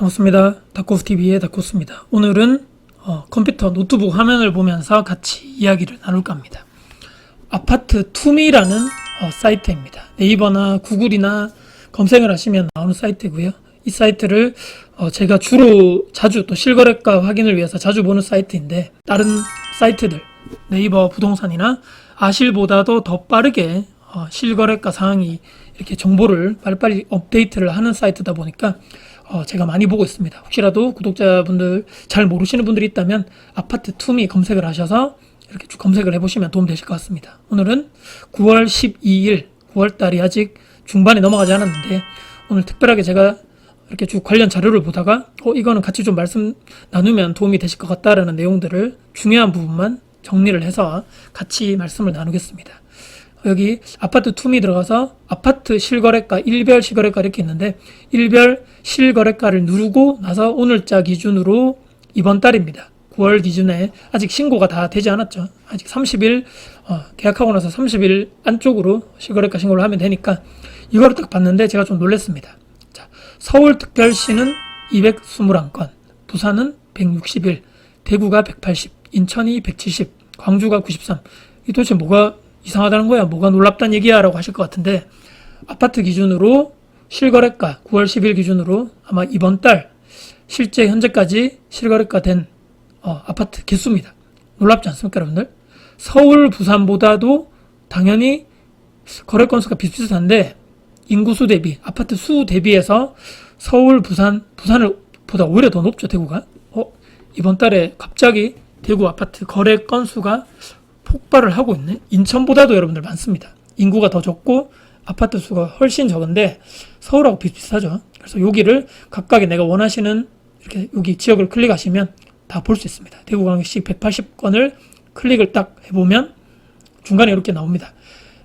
반갑습니다. 다코스TV의 다코스입니다. 오늘은 컴퓨터 노트북 화면을 보면서 같이 이야기를 나눌까 합니다. 아파트 투미라는 사이트입니다. 네이버나 구글이나 검색을 하시면 나오는 사이트고요. 이 사이트를 제가 주로 자주 또 실거래가 확인을 위해서 자주 보는 사이트인데, 다른 사이트들 네이버 부동산이나 아실보다도 더 빠르게 실거래가 상황이 이렇게 정보를 빨리빨리 업데이트를 하는 사이트다 보니까 제가 많이 보고 있습니다. 혹시라도 구독자분들 잘 모르시는 분들이 있다면 아파트 투미 검색을 하셔서 이렇게 쭉 검색을 해보시면 도움 되실 것 같습니다. 오늘은 9월 12일, 9월달이 아직 중반에 넘어가지 않았는데, 오늘 특별하게 제가 이렇게 쭉 관련 자료를 보다가 이거는 같이 좀 말씀 나누면 도움이 되실 것 같다라는 내용들을 중요한 부분만 정리를 해서 같이 말씀을 나누겠습니다. 여기 아파트 투미 들어가서 아파트 실거래가, 일별 실거래가 이렇게 있는데, 일별 실거래가를 누르고 나서 오늘자 기준으로 이번 달입니다. 9월 기준에 아직 신고가 다 되지 않았죠. 아직 30일 계약하고 나서 30일 안쪽으로 실거래가 신고를 하면 되니까 이거를 딱 봤는데 제가 좀 놀랐습니다. 자, 서울특별시는 221건, 부산은 161, 대구가 180, 인천이 170, 광주가 93. 이 도대체 뭐가 이상하다는 거야? 뭐가 놀랍다는 얘기야? 라고 하실 것 같은데, 아파트 기준으로 실거래가 9월 10일 기준으로 아마 이번 달 실제 현재까지 실거래가 된 아파트 개수입니다. 놀랍지 않습니까, 여러분들? 서울, 부산보다도 당연히 거래 건수가 비슷비슷한데, 인구수 대비, 아파트 수 대비해서 서울, 부산을 보다 오히려 더 높죠, 대구가. 이번 달에 갑자기 대구 아파트 거래 건수가 폭발을 하고 있네. 인천보다도 여러분들 많습니다. 인구가 더 적고 아파트 수가 훨씬 적은데 서울하고 비슷비슷하죠. 그래서 여기를 각각의 내가 원하시는 이렇게 여기 지역을 클릭하시면 다 볼 수 있습니다. 대구광역시 180건을 클릭을 딱 해보면 중간에 이렇게 나옵니다.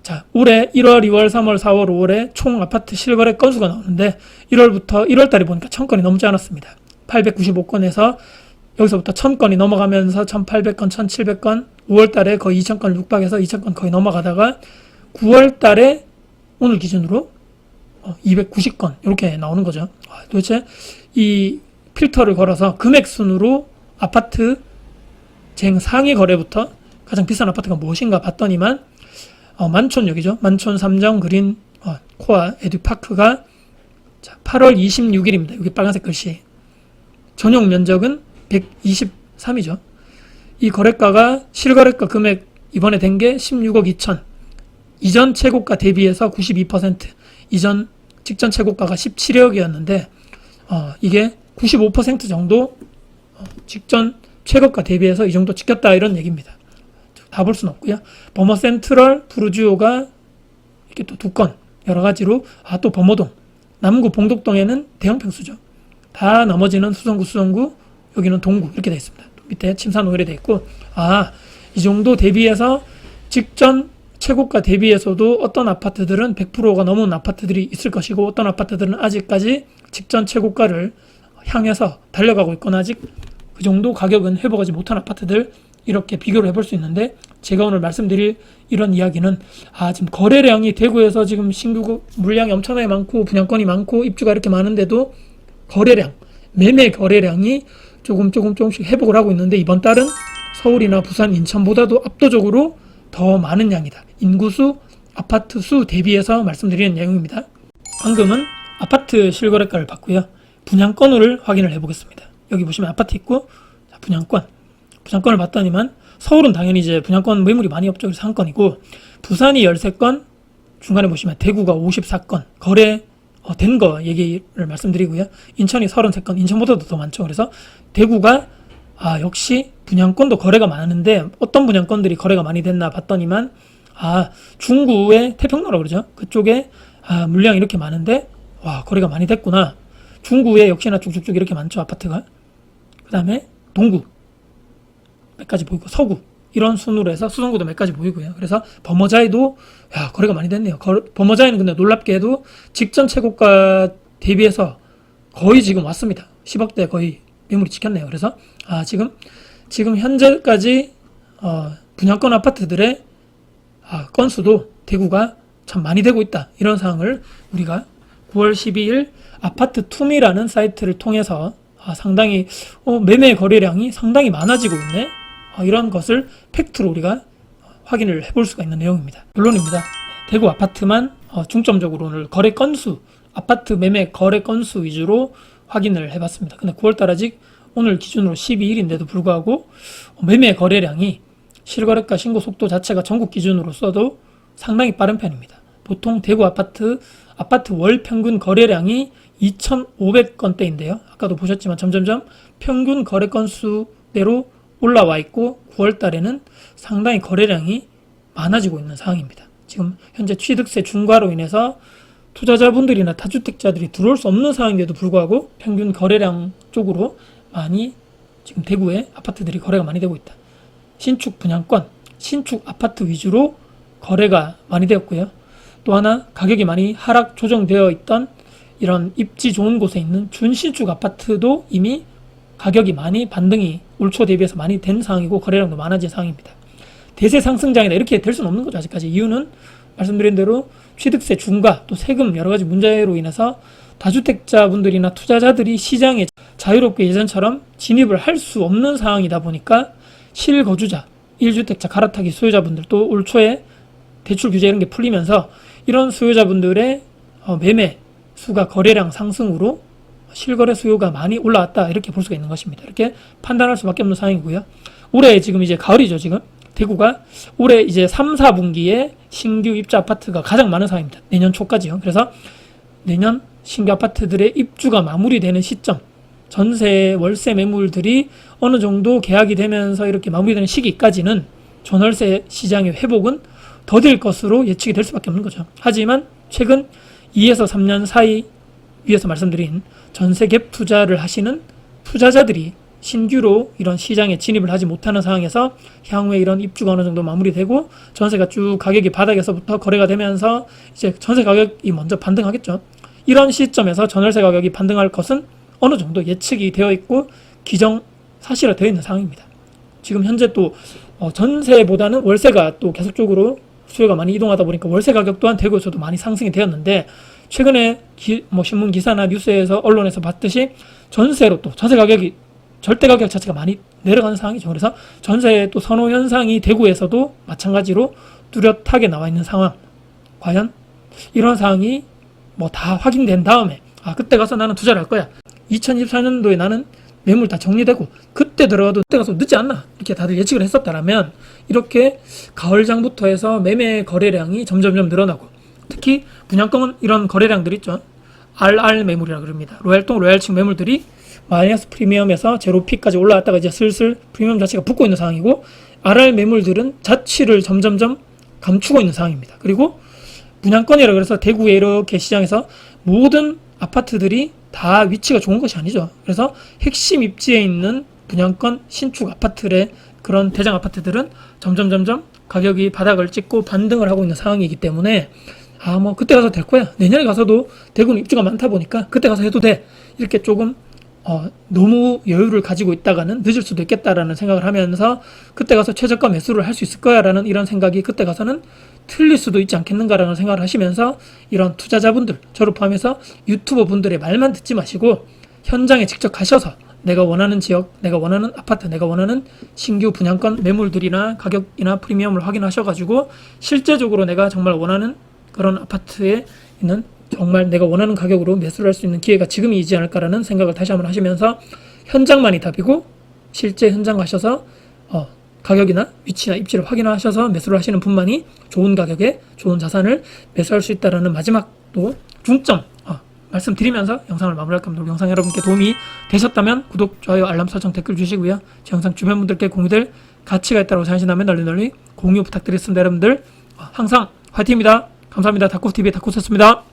자, 올해 1월, 2월, 3월, 4월, 5월에 총 아파트 실거래 건수가 나오는데 1월부터 1월달에 보니까 1000건이 넘지 않았습니다. 895건에서 여기서부터 1000건이 넘어가면서 1800건, 1700건, 5월달에 거의 2000건 육박해서 2000건 거의 넘어가다가 9월달에 오늘 기준으로 290건 이렇게 나오는 거죠. 도대체 이 필터를 걸어서 금액 순으로 아파트 상위 거래부터 가장 비싼 아파트가 무엇인가 봤더니만 만촌역이죠. 만촌 삼정 그린 코아 에듀파크가 8월 26일입니다. 여기 빨간색 글씨. 전용 면적은 123이죠. 이 거래가가 실거래가 금액 이번에 된 게 16억 2천. 이전 최고가 대비해서 92%. 이전 직전 최고가가 17억이었는데 이게 95% 정도 직전 최고가 대비해서 이 정도 찍혔다, 이런 얘기입니다. 다 볼 수는 없고요. 버머 센트럴 부르주오가 이렇게 또 2건 여러 가지로, 또 범어동, 남구 봉독동에는 대형 평수죠. 다 나머지는 수성구, 여기는 동구 이렇게 되어 있습니다. 밑에 침산오일에 되어 있고, 이 정도 대비해서 직전 최고가 대비해서도 어떤 아파트들은 100%가 넘은 아파트들이 있을 것이고, 어떤 아파트들은 아직까지 직전 최고가를 향해서 달려가고 있거나 아직 그 정도 가격은 회복하지 못한 아파트들, 이렇게 비교를 해볼 수 있는데, 제가 오늘 말씀드릴 이런 이야기는 지금 거래량이 대구에서 지금 신규 물량이 엄청나게 많고 분양권이 많고 입주가 이렇게 많은데도 거래량, 매매 거래량이 조금씩 회복을 하고 있는데, 이번 달은 서울이나 부산, 인천보다도 압도적으로 더 많은 양이다. 인구수, 아파트 수 대비해서 말씀드리는 내용입니다. 방금은 아파트 실거래가를 봤고요. 분양권을 확인을 해보겠습니다. 여기 보시면 아파트 있고, 분양권을 봤더니만 서울은 당연히 이제 분양권 매물이 많이 없죠. 그래서 한 건이고, 부산이 13건, 중간에 보시면 대구가 54건 거래 된 거 얘기를 말씀드리고요. 인천이 33건, 인천보다도 더 많죠. 그래서 대구가 역시 분양권도 거래가 많은데 어떤 분양권들이 거래가 많이 됐나 봤더니만 중구의 태평로라고 그러죠. 그쪽에 물량이 이렇게 많은데 거래가 많이 됐구나. 중구에 역시나 쭉쭉쭉 이렇게 많죠, 아파트가. 그 다음에 동구 몇 가지 보이고, 서구 이런 순으로 해서 수성구도 몇 가지 보이고요. 그래서 범어자에도 거래가 많이 됐네요. 범어자에는 근데 놀랍게도 직전 최고가 대비해서 거의 지금 왔습니다. 10억대 거의 매물이 찍혔네요. 그래서 지금 현재까지 분양권 아파트들의 건수도 대구가 참 많이 되고 있다, 이런 상황을 우리가 9월 12일 아파트 투미라는 사이트를 통해서 상당히 매매 거래량이 상당히 많아지고 있네. 이런 것을 팩트로 우리가 확인을 해볼 수가 있는 내용입니다. 결론입니다. 대구 아파트만 중점적으로 오늘 거래 건수, 아파트 매매 거래 건수 위주로 확인을 해봤습니다. 근데 9월달 아직 오늘 기준으로 12일인데도 불구하고 매매 거래량이 실거래가 신고 속도 자체가 전국 기준으로 써도 상당히 빠른 편입니다. 보통 대구 아파트 월 평균 거래량이 2,500건대인데요. 아까도 보셨지만 점점점 평균 거래 건수대로 올라와 있고 9월 달에는 상당히 거래량이 많아지고 있는 상황입니다. 지금 현재 취득세 중과로 인해서 투자자분들이나 다주택자들이 들어올 수 없는 상황인데도 불구하고 평균 거래량 쪽으로 많이 지금 대구에 아파트들이 거래가 많이 되고 있다. 신축 분양권, 신축 아파트 위주로 거래가 많이 되었고요. 또 하나 가격이 많이 하락 조정되어 있던 이런 입지 좋은 곳에 있는 준신축 아파트도 이미 가격이 많이 반등이 올 초 대비해서 많이 된 상황이고 거래량도 많아진 상황입니다. 대세 상승장이다 이렇게 될 수는 없는 거죠. 아직까지. 이유는 말씀드린 대로 취득세 중과 또 세금 여러 가지 문제로 인해서 다주택자분들이나 투자자들이 시장에 자유롭게 예전처럼 진입을 할 수 없는 상황이다 보니까 실거주자, 1주택자 갈아타기 수요자분들도 올 초에 대출 규제 이런 게 풀리면서 이런 수요자분들의 매매 수가 거래량 상승으로 실거래 수요가 많이 올라왔다 이렇게 볼 수가 있는 것입니다. 이렇게 판단할 수밖에 없는 상황이고요. 올해 지금 이제 가을이죠. 지금 대구가 올해 이제 3, 4분기에 신규 입주 아파트가 가장 많은 상황입니다. 내년 초까지요. 그래서 내년 신규 아파트들의 입주가 마무리되는 시점, 전세, 월세 매물들이 어느 정도 계약이 되면서 이렇게 마무리되는 시기까지는 전월세 시장의 회복은 더딜 것으로 예측이 될 수밖에 없는 거죠. 하지만 최근 2에서 3년 사이 위에서 말씀드린 전세 갭 투자를 하시는 투자자들이 신규로 이런 시장에 진입을 하지 못하는 상황에서 향후에 이런 입주가 어느 정도 마무리되고 전세가 쭉 가격이 바닥에서부터 거래가 되면서 이제 전세 가격이 먼저 반등하겠죠. 이런 시점에서 전월세 가격이 반등할 것은 어느 정도 예측이 되어 있고 기정사실화 되어 있는 상황입니다. 지금 현재 또 전세보다는 월세가 또 계속적으로 수요가 많이 이동하다 보니까 월세 가격 또한 대구에서도 많이 상승이 되었는데 최근에 신문 기사나 뉴스에서 언론에서 봤듯이 전세로 또 전세 가격이 절대 가격 자체가 많이 내려가는 상황이죠. 그래서 전세 또 선호 현상이 대구에서도 마찬가지로 뚜렷하게 나와 있는 상황. 과연 이런 상황이 다 확인된 다음에 그때 가서 나는 투자를 할 거야. 2024년도에 나는 매물 다 정리되고 그때 들어가도 그때 가서 늦지 않나 이렇게 다들 예측을 했었다라면 이렇게 가을장부터 해서 매매 거래량이 점점점 늘어나고 특히 분양권 이런 거래량들 있죠. RR 매물이라고 그럽니다. 로얄동 로얄층 매물들이 마이너스 프리미엄에서 제로피까지 올라왔다가 이제 슬슬 프리미엄 자체가 붙고 있는 상황이고 RR 매물들은 자취를 점점점 감추고 있는 상황입니다. 그리고 분양권이라 그래서 대구에 이렇게 시장에서 모든 아파트들이 다 위치가 좋은 것이 아니죠. 그래서 핵심 입지에 있는 분양권 신축 아파트의 그런 대장 아파트들은 점점 가격이 바닥을 찍고 반등을 하고 있는 상황이기 때문에 그때 가서 될 거야. 내년에 가서도 대구는 입주가 많다 보니까 그때 가서 해도 돼. 이렇게 조금 너무 여유를 가지고 있다가는 늦을 수도 있겠다라는 생각을 하면서 그때 가서 최저가 매수를 할 수 있을 거야 라는 이런 생각이 그때 가서는 틀릴 수도 있지 않겠는가라는 생각을 하시면서 이런 투자자분들, 저를 포함해서 유튜버 분들의 말만 듣지 마시고 현장에 직접 가셔서 내가 원하는 지역, 내가 원하는 아파트, 내가 원하는 신규 분양권 매물들이나 가격이나 프리미엄을 확인하셔가지고 실제적으로 내가 정말 원하는 그런 아파트에 있는 정말 내가 원하는 가격으로 매수를 할 수 있는 기회가 지금이지 않을까라는 생각을 다시 한번 하시면서 현장만이 답이고 실제 현장 가셔서 가격이나 위치나 입지를 확인하셔서 매수를 하시는 분만이 좋은 가격에 좋은 자산을 매수할 수 있다는 마지막 또 중점 말씀드리면서 영상을 마무리할 겁니다. 영상 여러분께 도움이 되셨다면 구독, 좋아요, 알람 설정, 댓글 주시고요. 제 영상 주변 분들께 공유될 가치가 있다고 생각하신다면 널리 공유 부탁드리겠습니다. 여러분들 항상 화이팅입니다. 감사합니다. 다코TV의 다코스였습니다.